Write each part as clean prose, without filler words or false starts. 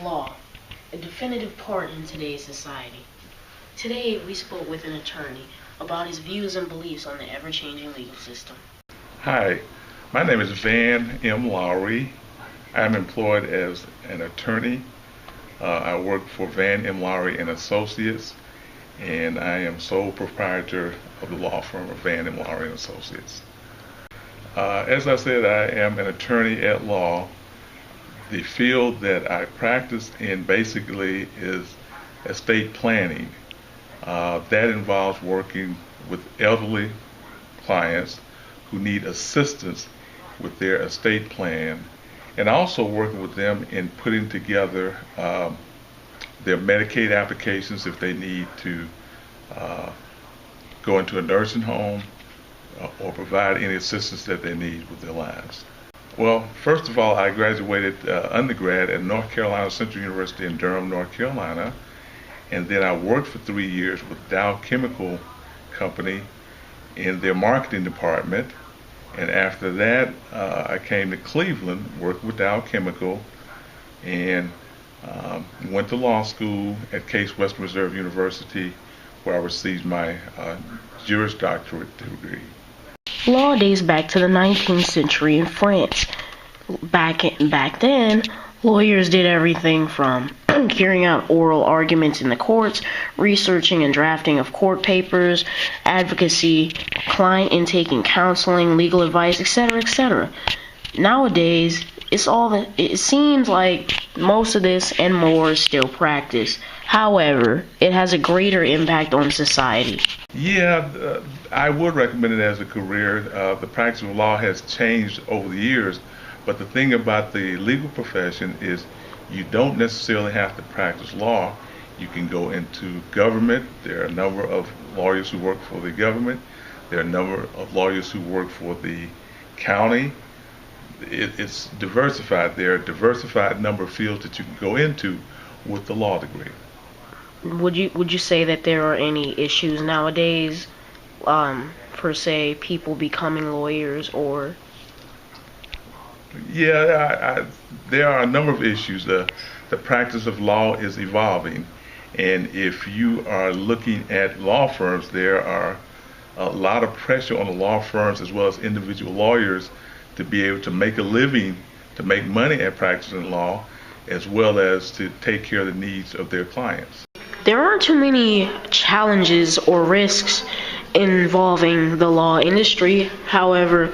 Law, a definitive part in today's society. Today, we spoke with an attorney about his views and beliefs on the ever-changing legal system. Hi, my name is Van M. Lowry. I'm employed as an attorney. I work for Van M. Lowry and Associates, and I am sole proprietor of the law firm of Van M. Lowry and Associates. As I said, I am an attorney at law. The field that I practice in basically is estate planning. That involves working with elderly clients who need assistance with their estate plan, and also working with them in putting together their Medicaid applications if they need to go into a nursing home or provide any assistance that they need with their lives. Well, first of all, I graduated undergrad at North Carolina Central University in Durham, North Carolina, and then I worked for 3 years with Dow Chemical Company in their marketing department. And after that, I came to Cleveland, worked with Dow Chemical, and went to law school at Case Western Reserve University, where I received my Juris Doctorate degree. Law dates back to the 19th century in France. Back then, lawyers did everything from carrying out oral arguments in the courts, researching and drafting of court papers, advocacy, client intake and counseling, legal advice, etc., etc. Nowadays, it seems like most of this and more is still practiced. However, it has a greater impact on society. Yeah, I would recommend it as a career. The practice of law has changed over the years, but the thing about the legal profession is you don't necessarily have to practice law. You can go into government. There are a number of lawyers who work for the government. There are a number of lawyers who work for the county. It's diversified. There are a diversified number of fields that you can go into with the law degree. Would you say that there are any issues nowadays, per se, people becoming lawyers or? Yeah, there are a number of issues. The practice of law is evolving, and if you are looking at law firms, there are a lot of pressure on the law firms as well as individual lawyers to be able to make a living, to make money at practicing law, as well as to take care of the needs of their clients. There aren't too many challenges or risks involving the law industry. However,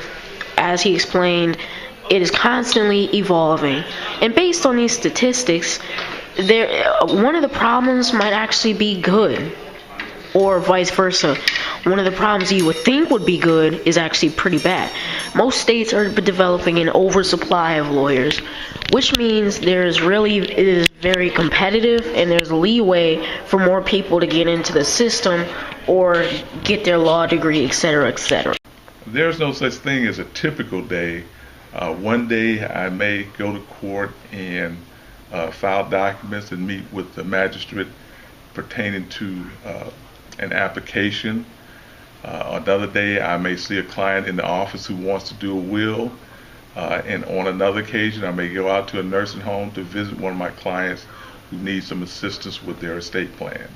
as he explained, it is constantly evolving. And based on these statistics, one of the problems might actually be good, or vice versa. One of the problems you would think would be good is actually pretty bad. Most states are developing an oversupply of lawyers, which means it is very competitive and there's leeway for more people to get into the system or get their law degree, etc., etc. There's no such thing as a typical day. One day I may go to court and file documents and meet with the magistrate pertaining to an application. Another day I may see a client in the office who wants to do a will. And on another occasion, I may go out to a nursing home to visit one of my clients who needs some assistance with their estate plan.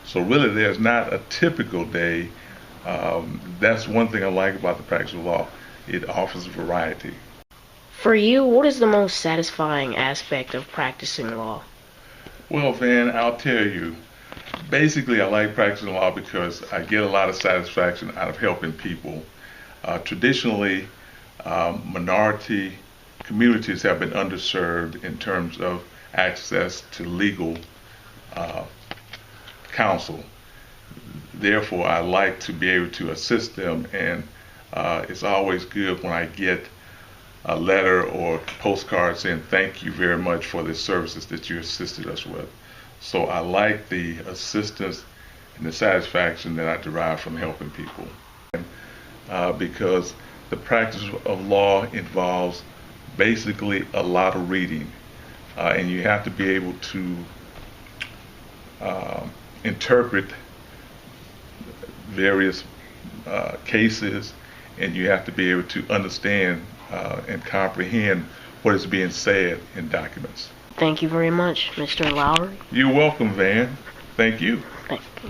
So really, there's not a typical day. That's one thing I like about the practice of law. It offers variety. For you, what is the most satisfying aspect of practicing law? Well, Van, I'll tell you. Basically, I like practicing law because I get a lot of satisfaction out of helping people. Traditionally, minority communities have been underserved in terms of access to legal counsel. Therefore, I like to be able to assist them, and it's always good when I get a letter or postcard saying thank you very much for the services that you assisted us with. So I like the assistance and the satisfaction that I derive from helping people. Because the practice of law involves basically a lot of reading, and you have to be able to interpret various cases, and you have to be able to understand and comprehend what is being said in documents. Thank you very much, Mr. Lowry. You're welcome, Van. Thank you. Thank you.